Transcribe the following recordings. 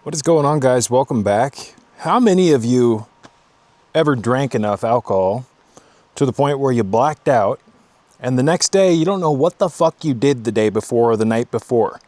What is going on, guys? Welcome back. How many of you ever drank enough alcohol to the point where you blacked out and the next day you don't know what the fuck you did the day before or the night before?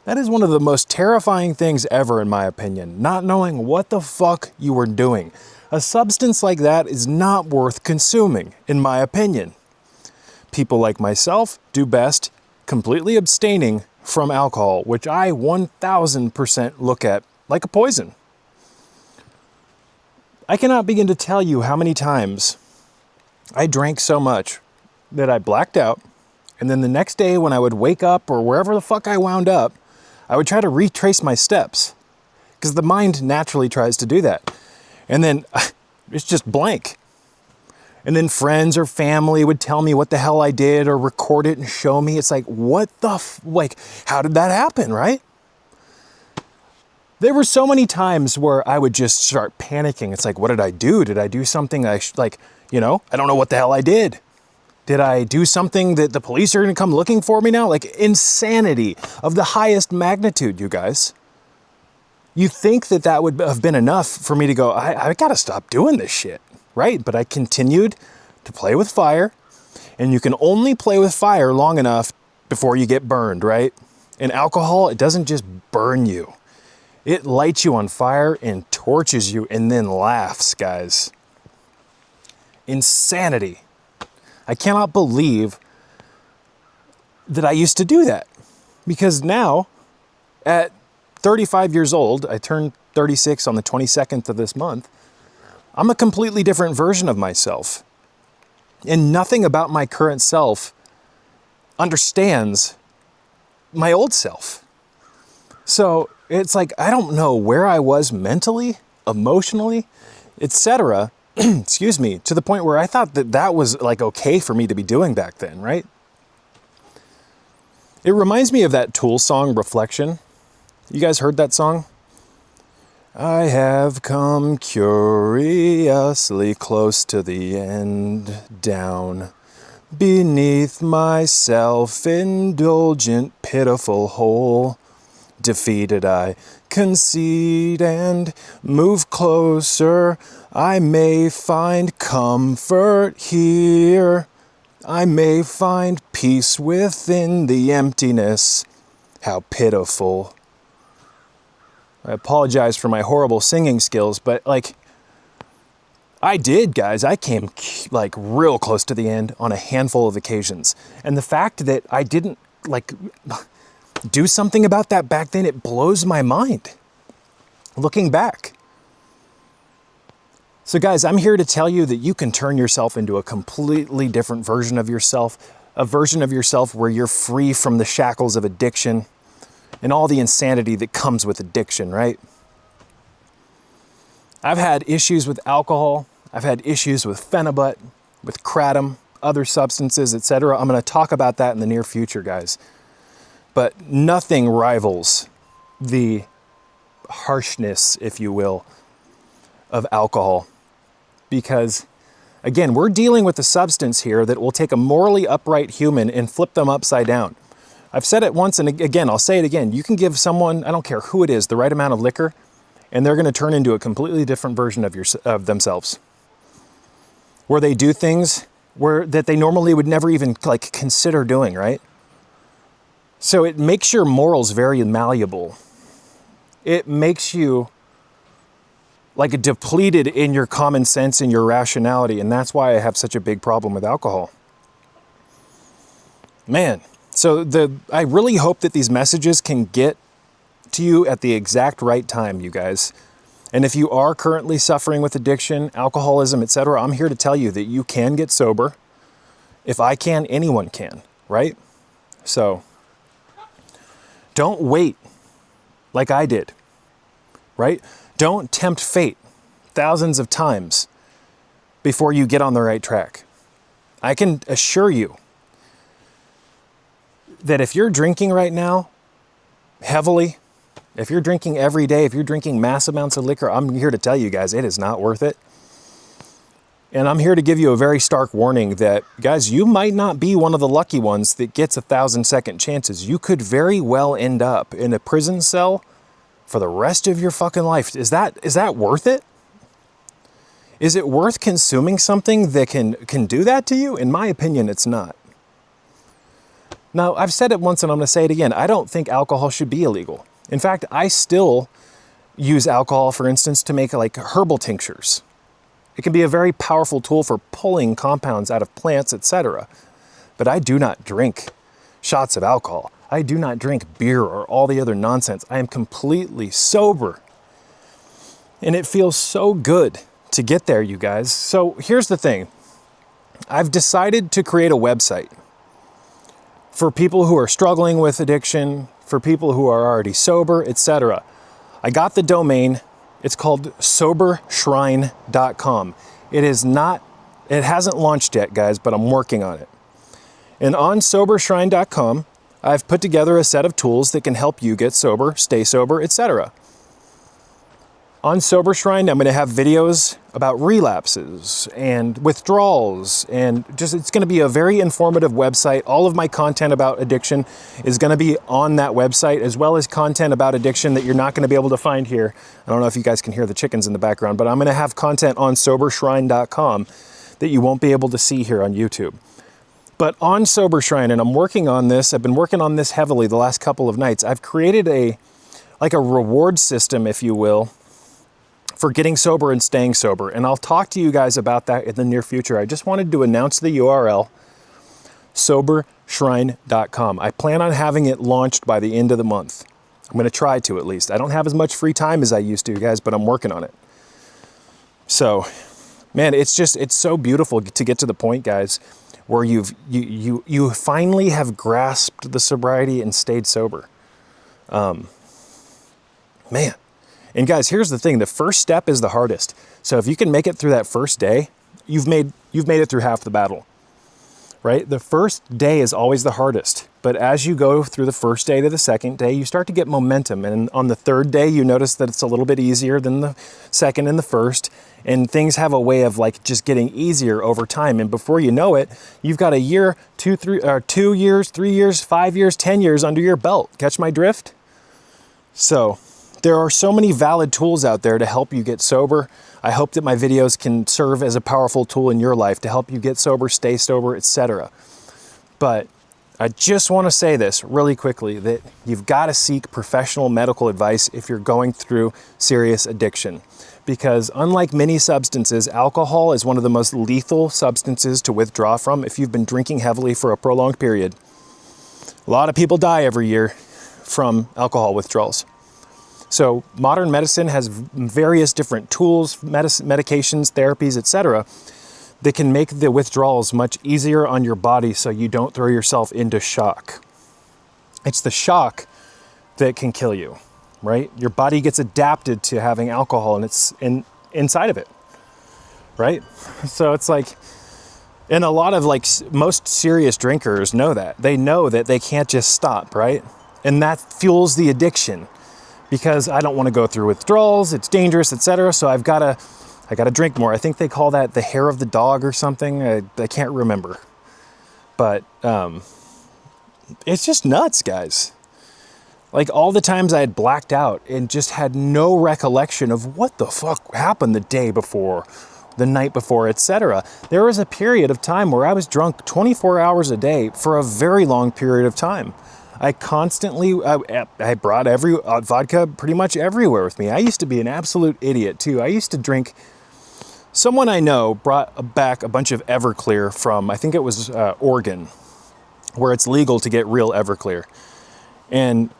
That is one of the most terrifying things ever, in my opinion, not knowing what the fuck you were doing. A substance like that is not worth consuming, in my opinion. People like myself do best completely abstaining from alcohol, which I 1000% look at like a poison. I cannot begin to tell you how many times I drank so much that I blacked out, and then the next day when I would wake up or wherever the fuck I wound up, I would try to retrace my steps, because the mind naturally tries to do that. And then it's just blank. And then friends or family would tell me what the hell I did or record it and show me. It's like, what the how did that happen, right? There were so many times where I would just start panicking. It's like, what did I do? Did I do something I don't know what the hell I did. Did I do something that the police are going to come looking for me now? Like, insanity of the highest magnitude, you guys. You think that that would have been enough for me to go, I got to stop doing this shit. Right, but I continued to play with fire, and you can only play with fire long enough before you get burned, right? And alcohol, it doesn't just burn you. It lights you on fire and torches you and then laughs, guys. Insanity. I cannot believe that I used to do that. Because now, at 35 years old, I turned 36 on the 22nd of this month, I'm a completely different version of myself. And nothing about my current self understands my old self. So it's like, I don't know where I was mentally, emotionally, etc. Excuse me, to the point where I thought that that was like okay for me to be doing back then, right? It reminds me of that Tool song, Reflection. You guys heard that song? I have come curiously close to the end, down beneath my self-indulgent, pitiful hole. Defeated I concede and move closer. I may find comfort here. I may find peace within the emptiness. How pitiful. I apologize for my horrible singing skills, but I did, guys. I came real close to the end on a handful of occasions. And the fact that I didn't do something about that back then, it blows my mind. Looking back. So guys, I'm here to tell you that you can turn yourself into a completely different version of yourself, a version of yourself where you're free from the shackles of addiction and all the insanity that comes with addiction, right? I've had issues with alcohol. I've had issues with phenibut, with kratom, other substances, etc. I'm going to talk about that in the near future, guys. But nothing rivals the harshness, if you will, of alcohol. Because, again, we're dealing with a substance here that will take a morally upright human and flip them upside down. I've said it once, and again, I'll say it again. You can give someone, I don't care who it is, the right amount of liquor, and they're going to turn into a completely different version of themselves. Where they do things that they normally would never even consider doing, right? So it makes your morals very malleable. It makes you depleted in your common sense and your rationality, and that's why I have such a big problem with alcohol. Man. So I really hope that these messages can get to you at the exact right time, you guys. And if you are currently suffering with addiction, alcoholism, etc., I'm here to tell you that you can get sober. If I can, anyone can, right? So don't wait like I did, right? Don't tempt fate thousands of times before you get on the right track. I can assure you that if you're drinking right now, heavily, if you're drinking every day, if you're drinking mass amounts of liquor, I'm here to tell you guys, it is not worth it. And I'm here to give you a very stark warning that, guys, you might not be one of the lucky ones that gets 1,000 second chances. You could very well end up in a prison cell for the rest of your fucking life. Is that worth it? Is it worth consuming something that can do that to you? In my opinion, it's not. Now, I've said it once and I'm going to say it again. I don't think alcohol should be illegal. In fact, I still use alcohol, for instance, to make like herbal tinctures. It can be a very powerful tool for pulling compounds out of plants, etc. But I do not drink shots of alcohol. I do not drink beer or all the other nonsense. I am completely sober. And it feels so good to get there, you guys. So here's the thing. I've decided to create a website for people who are struggling with addiction, for people who are already sober, etc. I got the domain. It's called sobershrine.com. It hasn't launched yet, guys, but I'm working on it. And on sobershrine.com, I've put together a set of tools that can help you get sober, stay sober, etc. On Sober Shrine, I'm going to have videos about relapses and withdrawals, and it's going to be a very informative website. All of my content about addiction is going to be on that website, as well as content about addiction that you're not going to be able to find here. I don't know if you guys can hear the chickens in the background, but I'm going to have content on sobershrine.com that you won't be able to see here on YouTube. But on Sober Shrine, and I'm working on this, I've been working on this heavily the last couple of nights. I've created a reward system, if you will, for getting sober and staying sober. And I'll talk to you guys about that in the near future. I just wanted to announce the URL, sobershrine.com. I plan on having it launched by the end of the month. I'm going to try to, at least. I don't have as much free time as I used to, guys, but I'm working on it. So, man, it's so beautiful to get to the point, guys, where you finally have grasped the sobriety and stayed sober. Man. And guys, here's the thing. The first step is the hardest. So if you can make it through that first day, you've made it through half the battle, right? The first day is always the hardest. But as you go through the first day to the second day, you start to get momentum. And on the third day, you notice that it's a little bit easier than the second and the first. And things have a way of like just getting easier over time. And before you know it, you've got a year, 2 years, 3 years, 5 years, 10 years under your belt. Catch my drift? So there are so many valid tools out there to help you get sober. I hope that my videos can serve as a powerful tool in your life to help you get sober, stay sober, etc. But I just want to say this really quickly, that you've got to seek professional medical advice if you're going through serious addiction. Because unlike many substances, alcohol is one of the most lethal substances to withdraw from if you've been drinking heavily for a prolonged period. A lot of people die every year from alcohol withdrawals. So modern medicine has various different tools, medications, therapies, etc., that can make the withdrawals much easier on your body so you don't throw yourself into shock. It's the shock that can kill you, right? Your body gets adapted to having alcohol and it's inside of it, right? So it's like, and a lot of most serious drinkers know that. They know that they can't just stop, right? And that fuels the addiction. Because I don't want to go through withdrawals, it's dangerous, etc. So I got to drink more. I think they call that the hair of the dog or something. I can't remember. But it's just nuts, guys. Like all the times I had blacked out and just had no recollection of what the fuck happened the day before, the night before, etc. There was a period of time where I was drunk 24 hours a day for a very long period of time. I brought vodka pretty much everywhere with me. I used to be an absolute idiot too. I used to drink, someone I know brought back a bunch of Everclear from, I think it was Oregon, where it's legal to get real Everclear. And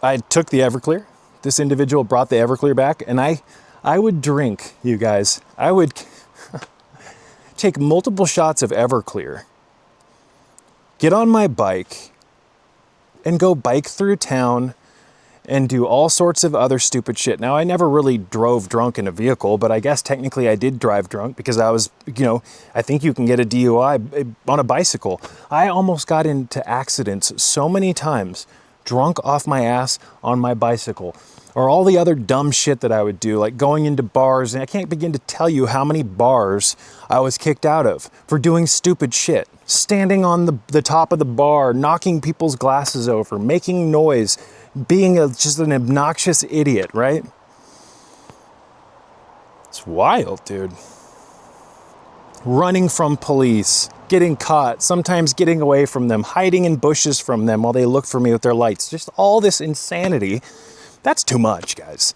I took the Everclear. This individual brought the Everclear back, and I would drink, you guys. I would take multiple shots of Everclear, get on my bike, and go bike through town and do all sorts of other stupid shit. Now, I never really drove drunk in a vehicle, but I guess technically I did drive drunk because I was, I think you can get a DUI on a bicycle. I almost got into accidents so many times drunk off my ass on my bicycle. Or all the other dumb shit that I would do, like going into bars. And I can't begin to tell you how many bars I was kicked out of for doing stupid shit. Standing on the top of the bar, knocking people's glasses over, making noise, being just an obnoxious idiot, right? It's wild, dude. Running from police, getting caught, sometimes getting away from them, hiding in bushes from them while they look for me with their lights. Just all this insanity. That's too much, guys.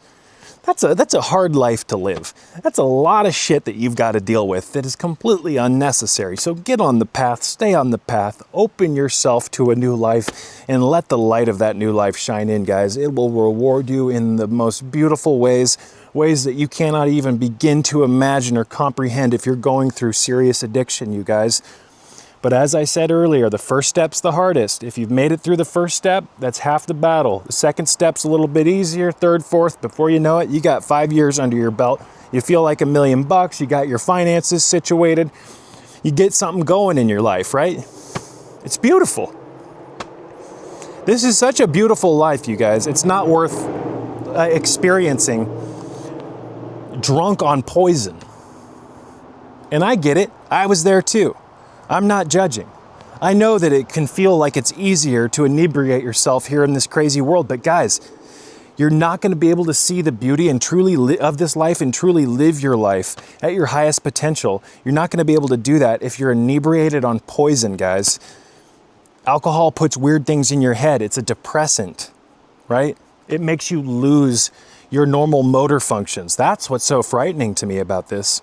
That's a hard life to live. That's a lot of shit that you've got to deal with that is completely unnecessary. So get on the path, stay on the path, open yourself to a new life, and let the light of that new life shine in, guys. It will reward you in the most beautiful ways that you cannot even begin to imagine or comprehend if you're going through serious addiction, you guys. But as I said earlier, the first step's the hardest. If you've made it through the first step, that's half the battle. The second step's a little bit easier, third, fourth, before you know it, you got 5 years under your belt. You feel like $1 million, you got your finances situated, you get something going in your life, right? It's beautiful. This is such a beautiful life, you guys. It's not worth experiencing drunk on poison. And I get it. I was there too. I'm not judging. I know that it can feel like it's easier to inebriate yourself here in this crazy world, but guys, you're not going to be able to see the beauty and truly of this life and truly live your life at your highest potential. You're not going to be able to do that if you're inebriated on poison, guys. Alcohol puts weird things in your head. It's a depressant, right? It makes you lose your normal motor functions. That's what's so frightening to me about this.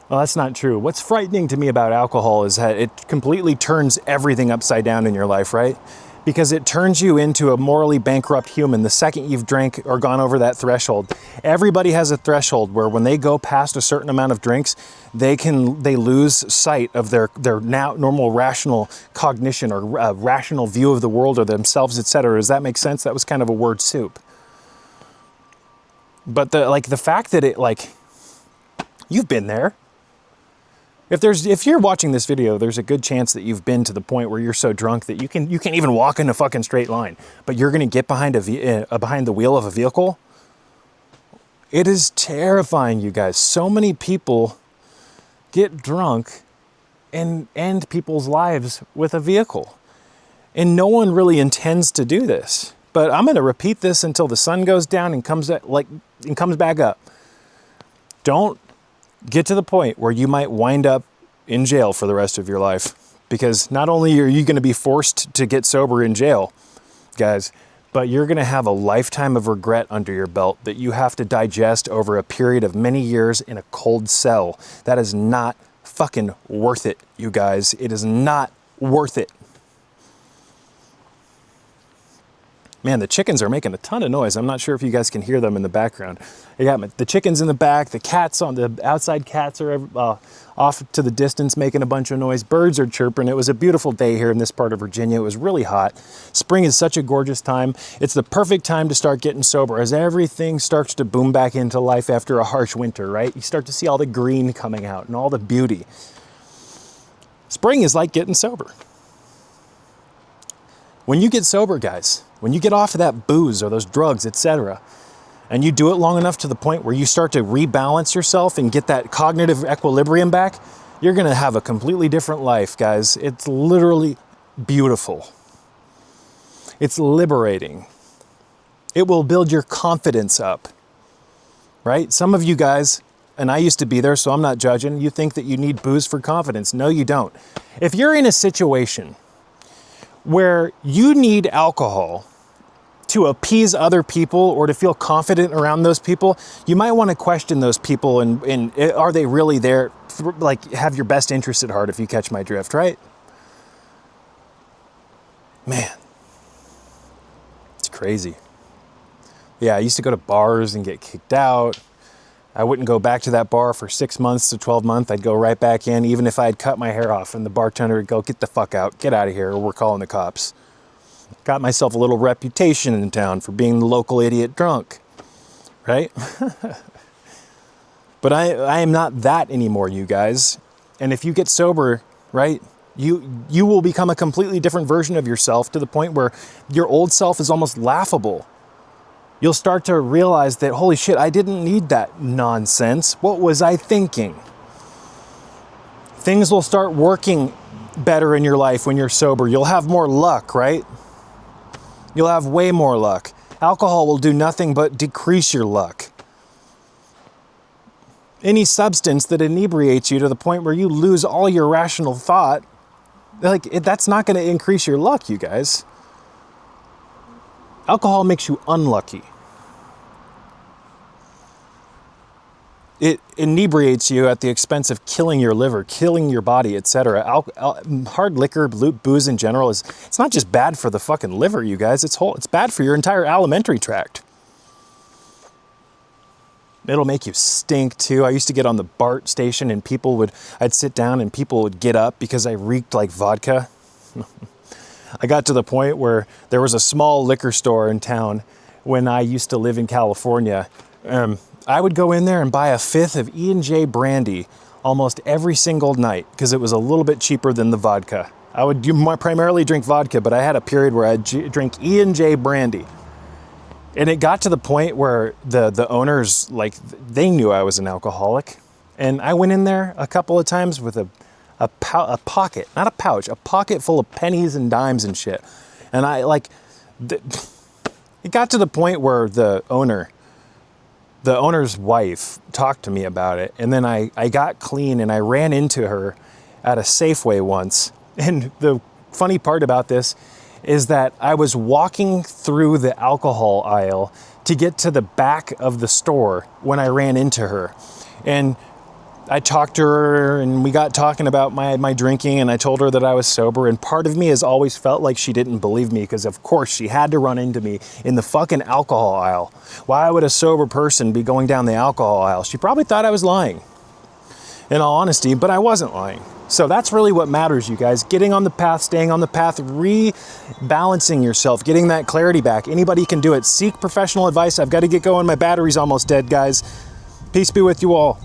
Well, that's not true. What's frightening to me about alcohol is that it completely turns everything upside down in your life, right? Because it turns you into a morally bankrupt human the second you've drank or gone over that threshold. Everybody has a threshold where when they go past a certain amount of drinks, they lose sight of their now normal rational cognition or rational view of the world or themselves, etc. Does that make sense? That was kind of a word soup. But the fact that you've been there. If you're watching this video, there's a good chance that you've been to the point where you're so drunk that you can't even walk in a fucking straight line. But you're going to get behind behind the wheel of a vehicle. It is terrifying, you guys. So many people get drunk and end people's lives with a vehicle, and no one really intends to do this. But I'm going to repeat this until the sun goes down and comes back up. Don't get to the point where you might wind up in jail for the rest of your life, because not only are you going to be forced to get sober in jail, guys, but you're going to have a lifetime of regret under your belt that you have to digest over a period of many years in a cold cell. That is not fucking worth it, you guys. It is not worth it. Man, the chickens are making a ton of noise. I'm not sure if you guys can hear them in the background. I got the chickens in the back, the cats the outside cats are off to the distance making a bunch of noise. Birds are chirping. It was a beautiful day here in this part of Virginia. It was really hot. Spring is such a gorgeous time. It's the perfect time to start getting sober as everything starts to boom back into life after a harsh winter, right? You start to see all the green coming out and all the beauty. Spring is like getting sober. When you get sober, guys, when you get off of that booze or those drugs, etc., and you do it long enough to the point where you start to rebalance yourself and get that cognitive equilibrium back, you're going to have a completely different life, guys. It's literally beautiful. It's liberating. It will build your confidence up, right? Some of you guys, and I used to be there, so I'm not judging, you think that you need booze for confidence. No, you don't. If you're in a situation where you need alcohol to appease other people or to feel confident around those people, you might want to question those people and are they really there, have your best interest at heart, if you catch my drift, right? Man, it's crazy. Yeah, I used to go to bars and get kicked out. I wouldn't go back to that bar for 6 months to 12 months. I'd go right back in, even if I had cut my hair off, and the bartender would go, "Get the fuck out, get out of here, or we're calling the cops." Got myself a little reputation in town for being the local idiot drunk, right? But I am not that anymore, you guys. And if you get sober, right, You will become a completely different version of yourself to the point where your old self is almost laughable. You'll start to realize that, holy shit, I didn't need that nonsense. What was I thinking? Things will start working better in your life when you're sober. You'll have more luck, right? You'll have way more luck. Alcohol will do nothing but decrease your luck. Any substance that inebriates you to the point where you lose all your rational thought, that's not going to increase your luck, you guys. Alcohol makes you unlucky. It inebriates you at the expense of killing your liver, killing your body, etc. Hard liquor, booze in general, it's not just bad for the fucking liver, you guys. It's bad for your entire alimentary tract. It'll make you stink too. I used to get on the BART station and I'd sit down and people would get up because I reeked like vodka. I got to the point where there was a small liquor store in town when I used to live in California. I would go in there and buy a fifth of E&J brandy almost every single night because it was a little bit cheaper than the vodka. I would primarily drink vodka, but I had a period where I'd drink E&J brandy. And it got to the point where the owners, they knew I was an alcoholic. And I went in there a couple of times with a pocket, not a pouch, a pocket full of pennies and dimes and shit. And it got to the point where the owner's wife talked to me about it. And then I got clean and I ran into her at a Safeway once. And the funny part about this is that I was walking through the alcohol aisle to get to the back of the store when I ran into her. And I talked to her and we got talking about my drinking and I told her that I was sober, and part of me has always felt like she didn't believe me because of course she had to run into me in the fucking alcohol aisle. Why would a sober person be going down the alcohol aisle? She probably thought I was lying, in all honesty, but I wasn't lying. So that's really what matters, you guys. Getting on the path, staying on the path, rebalancing yourself, getting that clarity back. Anybody can do it. Seek professional advice. I've got to get going. My battery's almost dead, guys. Peace be with you all.